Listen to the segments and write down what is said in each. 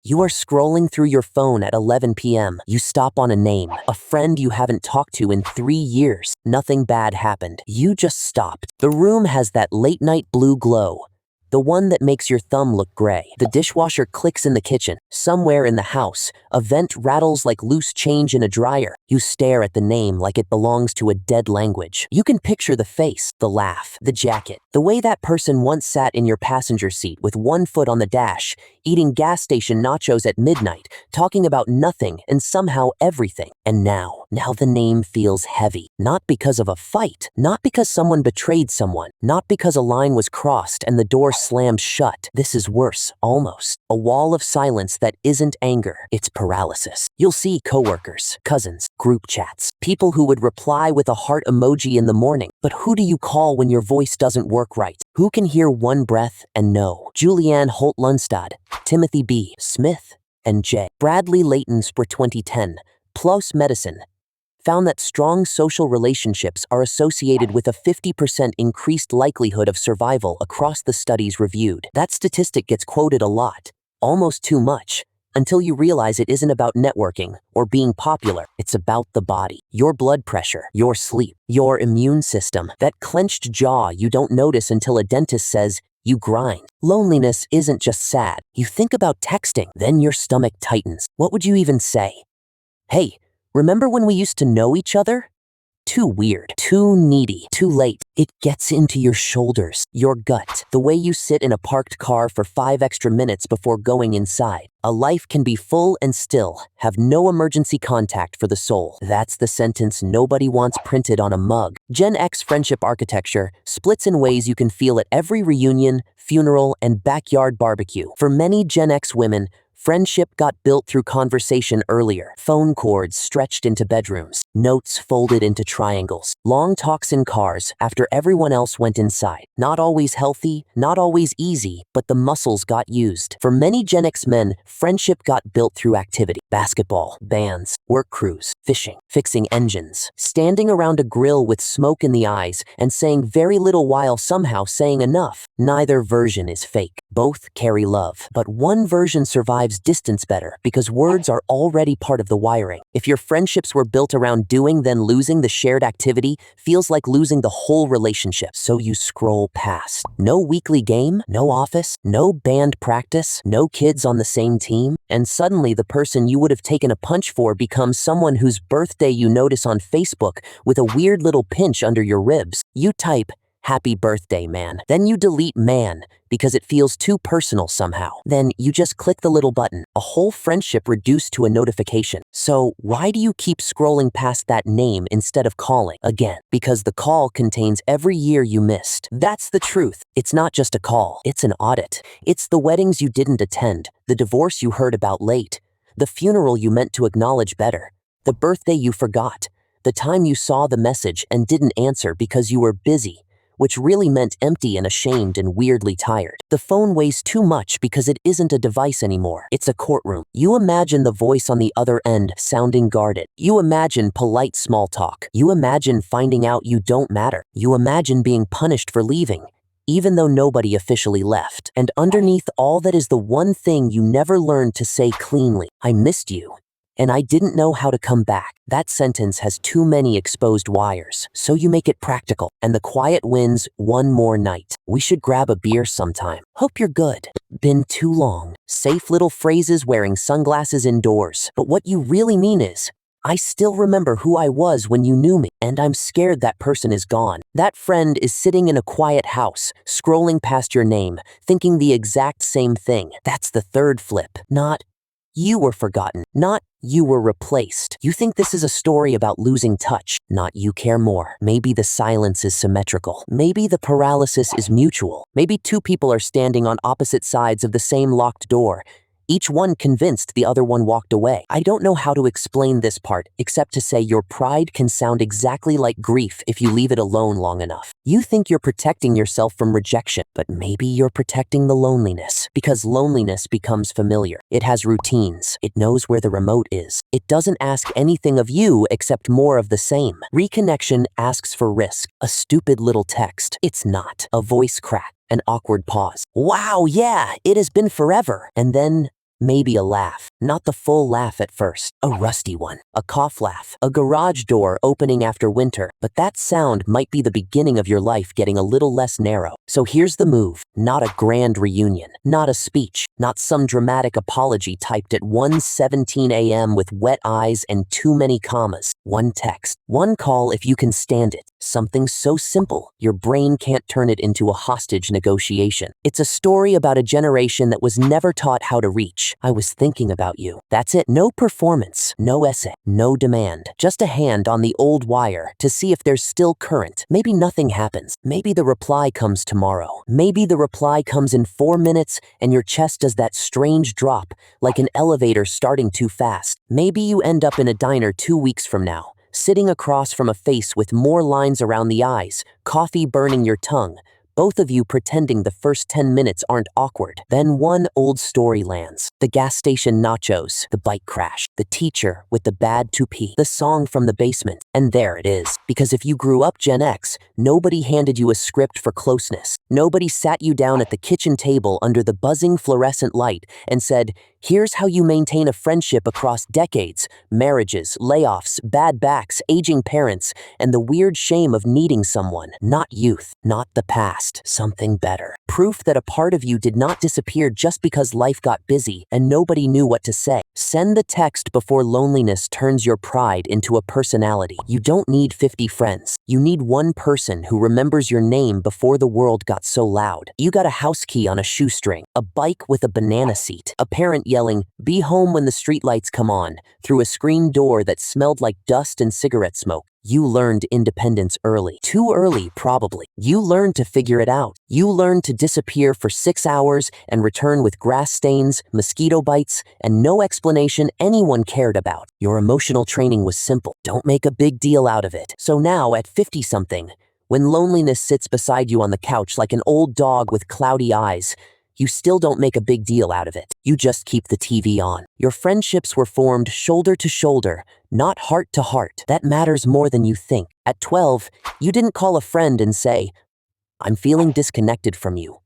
You are scrolling through your phone at 11 p.m. You stop on a name, a friend you haven't talked to in 3 years. Nothing bad happened. You just stopped. The room has that late-night blue glow. The one that makes your thumb look gray. The dishwasher clicks in the kitchen. Somewhere in the house, a vent rattles like loose change in a dryer. You stare at the name like it belongs to a dead language. You can picture the face, the laugh, the jacket, the way that person once sat in your passenger seat with one foot on the dash, eating gas station nachos at midnight, talking about nothing and somehow everything. And now the name feels heavy. Not because of a fight, not because someone betrayed someone, not because a line was crossed and the door slammed shut. This is worse, almost. A wall of silence that isn't anger, it's paralysis. You'll see coworkers, cousins, group chats, people who would reply with a heart emoji in the morning. But who do you call when your voice doesn't work right? Who can hear one breath and know? Julianne Holt-Lundstad, Timothy B. Smith, and J. Bradley Layton's for 2010, PLOS Medicine, found that strong social relationships are associated with a 50% increased likelihood of survival across the studies reviewed. That statistic gets quoted a lot, almost too much, until you realize it isn't about networking or being popular. It's about the body, your blood pressure, your sleep, your immune system, that clenched jaw you don't notice until a dentist says, you grind. Loneliness isn't just sad. You think about texting, then your stomach tightens. What would you even say? Hey, remember when we used to know each other? Too weird, too needy, too late. It gets into your shoulders, your gut, the way you sit in a parked car for 5 extra minutes before going inside. A life can be full and still have no emergency contact for the soul. That's the sentence nobody wants printed on a mug. Gen X friendship architecture splits in ways you can feel at every reunion, funeral, and backyard barbecue. For many Gen X women, friendship got built through conversation earlier. Phone cords stretched into bedrooms, notes folded into triangles, long talks in cars after everyone else went inside. Not always healthy, not always easy, but the muscles got used. For many Gen X men, friendship got built through activity. Basketball, bands, work crews, fishing, fixing engines, standing around a grill with smoke in the eyes and saying very little while somehow saying enough. Neither version is fake. Both carry love, but one version survives distance better because words are already part of the wiring. If your friendships were built around doing then losing, the shared activity feels like losing the whole relationship. So you scroll past. No weekly game, no office, no band practice, no kids on the same team, and suddenly the person you would have taken a punch for becomes someone whose birthday you notice on Facebook with a weird little pinch under your ribs. You type, "Happy birthday, man." Then you delete "man" because it feels too personal somehow. Then you just click the little button. A whole friendship reduced to a notification. So why do you keep scrolling past that name instead of calling again? Because the call contains every year you missed. That's the truth. It's not just a call. It's an audit. It's the weddings you didn't attend, the divorce you heard about late, the funeral you meant to acknowledge better, the birthday you forgot, the time you saw the message and didn't answer because you were busy, which really meant empty and ashamed and weirdly tired. The phone weighs too much because it isn't a device anymore. It's a courtroom. You imagine the voice on the other end sounding guarded. You imagine polite small talk. You imagine finding out you don't matter. You imagine being punished for leaving, even though nobody officially left. And underneath all that is the one thing you never learned to say cleanly: I missed you, and I didn't know how to come back. That sentence has too many exposed wires, so you make it practical, and the quiet wins one more night. We should grab a beer sometime. Hope you're good. Been too long. Safe little phrases wearing sunglasses indoors. But what you really mean is, I still remember who I was when you knew me, and I'm scared that person is gone. That friend is sitting in a quiet house, scrolling past your name, thinking the exact same thing. That's the third flip. Not, you were forgotten. Not, you were replaced. You think this is a story about losing touch. Not, you care more. Maybe the silence is symmetrical. Maybe the paralysis is mutual. Maybe two people are standing on opposite sides of the same locked door, each one convinced the other one walked away. I don't know how to explain this part, except to say your pride can sound exactly like grief if you leave it alone long enough. You think you're protecting yourself from rejection, but maybe you're protecting the loneliness, because loneliness becomes familiar. It has routines. It knows where the remote is. It doesn't ask anything of you except more of the same. Reconnection asks for risk. A stupid little text. It's not. A voice crack. An awkward pause. Wow, yeah, it has been forever. And then Maybe a laugh. Not the full laugh at first. A rusty one. A cough laugh. A garage door opening after winter. But that sound might be the beginning of your life getting a little less narrow. So here's the move. Not a grand reunion. Not a speech. Not some dramatic apology typed at 1:17 a.m. with wet eyes and too many commas. One text. One call if you can stand it. Something so simple, your brain can't turn it into a hostage negotiation. It's a story about a generation that was never taught how to reach. I was thinking about you. That's it. No performance, no essay, no demand. Just a hand on the old wire to see if there's still current. Maybe nothing happens. Maybe the reply comes tomorrow. Maybe the reply comes in 4 minutes and your chest does that strange drop, like an elevator starting too fast. Maybe you end up in a diner 2 weeks from now, sitting across from a face with more lines around the eyes, coffee burning your tongue, both of you pretending the first 10 minutes aren't awkward. Then one old story lands. The gas station nachos, the bike crash, the teacher with the bad toupee, the song from the basement. And there it is. Because if you grew up Gen X, nobody handed you a script for closeness. Nobody sat you down at the kitchen table under the buzzing fluorescent light and said, here's how you maintain a friendship across decades, marriages, layoffs, bad backs, aging parents, and the weird shame of needing someone. Not youth, not the past, something better. Proof that a part of you did not disappear just because life got busy and nobody knew what to say. Send the text before loneliness turns your pride into a personality. You don't need 50 friends. You need one person who remembers your name before the world got so loud. You got a house key on a shoestring, a bike with a banana seat, a parent yelling, "Be home when the streetlights come on," through a screen door that smelled like dust and cigarette smoke. You learned independence early. Too early, probably. You learned to figure it out. You learned to disappear for 6 hours and return with grass stains, mosquito bites, and no explanation anyone cared about. Your emotional training was simple. Don't make a big deal out of it. So now, at 50-something, when loneliness sits beside you on the couch like an old dog with cloudy eyes, you still don't make a big deal out of it. You just keep the TV on. Your friendships were formed shoulder to shoulder, not heart to heart. That matters more than you think. At 12, you didn't call a friend and say, "I'm feeling disconnected from you."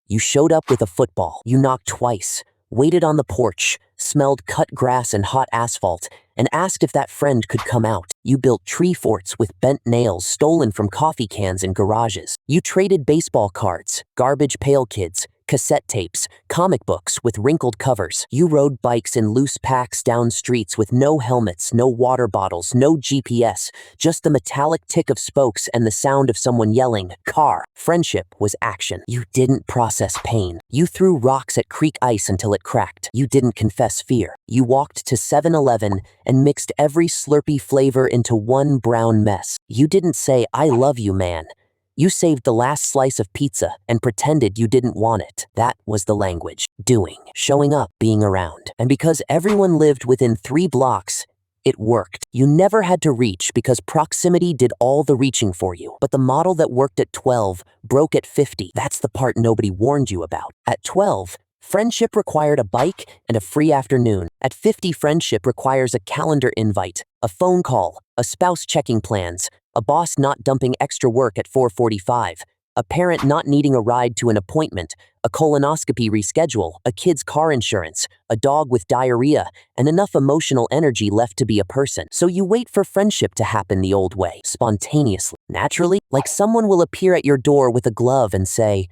You showed up with a football. You knocked twice, waited on the porch, smelled cut grass and hot asphalt, and asked if that friend could come out. You built tree forts with bent nails stolen from coffee cans and garages. You traded baseball cards, garbage pail kids, cassette tapes, comic books with wrinkled covers. You rode bikes in loose packs down streets with no helmets, no water bottles, no GPS, just the metallic tick of spokes and the sound of someone yelling, "Car." Friendship was action. You didn't process pain. You threw rocks at creek ice until it cracked. You didn't confess fear. You walked to 7-Eleven and mixed every Slurpee flavor into one brown mess. You didn't say, "I love you, man." You saved the last slice of pizza and pretended you didn't want it. That was the language. Doing, showing up, being around. And because everyone lived within 3 blocks, it worked. You never had to reach because proximity did all the reaching for you. But the model that worked at 12 broke at 50. That's the part nobody warned you about. At 12, friendship required a bike and a free afternoon. At 50, friendship requires a calendar invite, a phone call, a spouse checking plans, a boss not dumping extra work at 4:45, a parent not needing a ride to an appointment, a colonoscopy reschedule, a kid's car insurance, a dog with diarrhea, and enough emotional energy left to be a person. So you wait for friendship to happen the old way, spontaneously, naturally, like someone will appear at your door with a glove and say,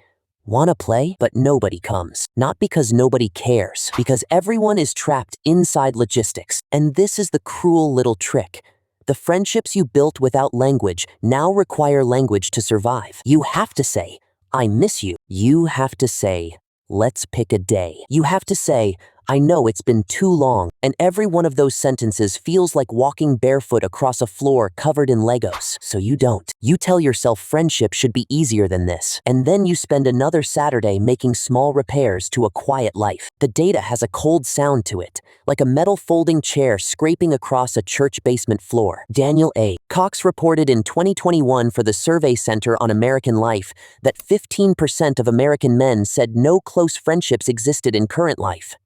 "Wanna play?" But nobody comes. Not because nobody cares, because everyone is trapped inside logistics. And this is the cruel little trick. The friendships you built without language now require language to survive. You have to say, "I miss you." You have to say, "Let's pick a day." You have to say, "I know it's been too long," and every one of those sentences feels like walking barefoot across a floor covered in Legos. So you don't. You tell yourself friendship should be easier than this, and then you spend another Saturday making small repairs to a quiet life. The data has a cold sound to it, like a metal folding chair scraping across a church basement floor. Daniel A. Cox reported in 2021 for the Survey Center on American Life that 15% of American men said no close friendships existed in current life,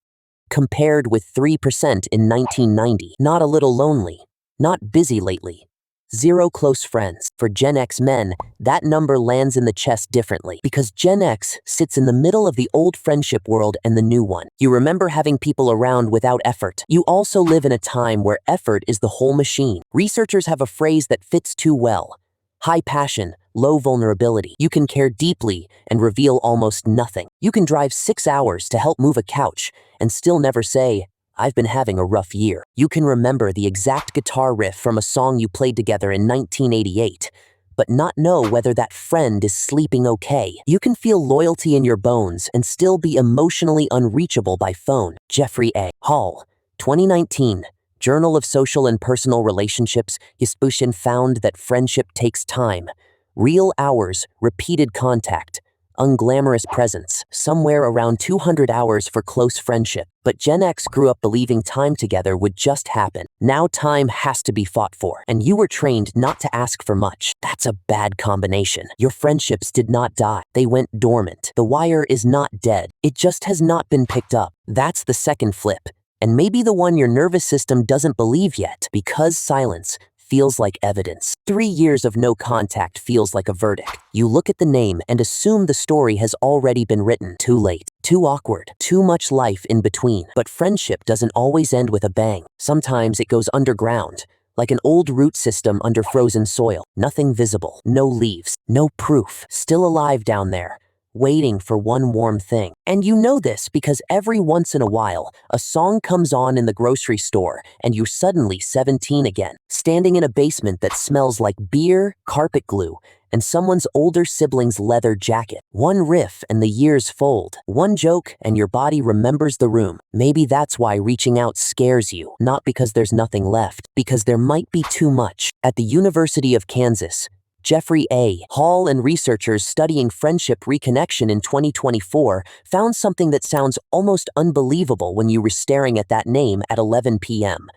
compared with 3% in 1990. Not a little lonely, not busy lately, 0 close friends. For Gen X men, that number lands in the chest differently, because Gen X sits in the middle of the old friendship world and the new one. You remember having people around without effort. You also live in a time where effort is the whole machine. Researchers have a phrase that fits too well. High passion, low vulnerability. You can care deeply and reveal almost nothing. You can drive 6 hours to help move a couch and still never say, "I've been having a rough year." You can remember the exact guitar riff from a song you played together in 1988, but not know whether that friend is sleeping okay. You can feel loyalty in your bones and still be emotionally unreachable by phone. Jeffrey A. Hall, 2019. Journal of Social and Personal Relationships, Yspushin found that friendship takes time. Real hours, repeated contact, unglamorous presence, somewhere around 200 hours for close friendship. But Gen X grew up believing time together would just happen. Now time has to be fought for, and you were trained not to ask for much. That's a bad combination. Your friendships did not die. They went dormant. The wire is not dead. It just has not been picked up. That's the second flip. And maybe the one your nervous system doesn't believe yet, because silence feels like evidence. 3 years of no contact feels like a verdict. You look at the name and assume the story has already been written. Too late, too awkward, too much life in between. But friendship doesn't always end with a bang. Sometimes it goes underground, like an old root system under frozen soil. Nothing visible, no leaves, no proof. Still alive down there, waiting for one warm thing. And you know this because every once in a while, a song comes on in the grocery store and you're suddenly 17 again, standing in a basement that smells like beer, carpet glue, and someone's older sibling's leather jacket. One riff and the years fold. One joke and your body remembers the room. Maybe that's why reaching out scares you, not because there's nothing left, because there might be too much. At the University of Kansas, Jeffrey A. Hall and researchers studying friendship reconnection in 2024 found something that sounds almost unbelievable when you were staring at that name at 11 p.m.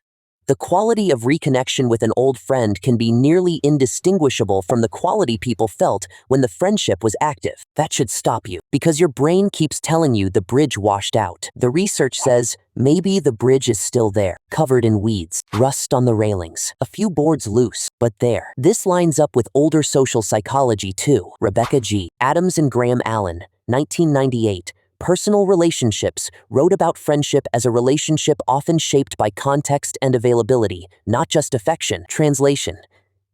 The quality of reconnection with an old friend can be nearly indistinguishable from the quality people felt when the friendship was active. That should stop you, because your brain keeps telling you the bridge washed out. The research says maybe the bridge is still there, covered in weeds, rust on the railings, a few boards loose, but there. This lines up with older social psychology too. Rebecca G. Adams and Graham Allen, 1998. Personal Relationships wrote about friendship as a relationship often shaped by context and availability, not just affection. Translation: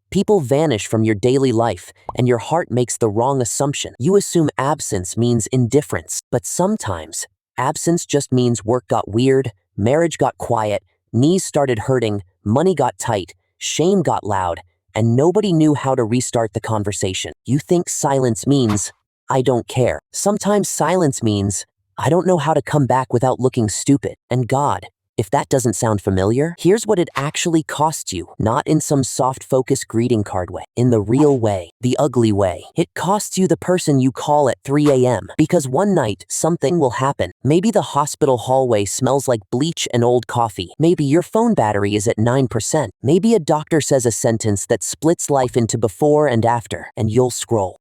people vanish from your daily life, and your heart makes the wrong assumption. You assume absence means indifference, but sometimes absence just means work got weird, marriage got quiet, knees started hurting, money got tight, shame got loud, and nobody knew how to restart the conversation. You think silence means I don't care. Sometimes silence means I don't know how to come back without looking stupid. And God, if that doesn't sound familiar, here's what it actually costs you. Not in some soft focus greeting card way. In the real way. The ugly way. It costs you the person you call at 3 a.m. Because one night, something will happen. Maybe the hospital hallway smells like bleach and old coffee. Maybe your phone battery is at 9%. Maybe a doctor says a sentence that splits life into before and after, and you'll scroll.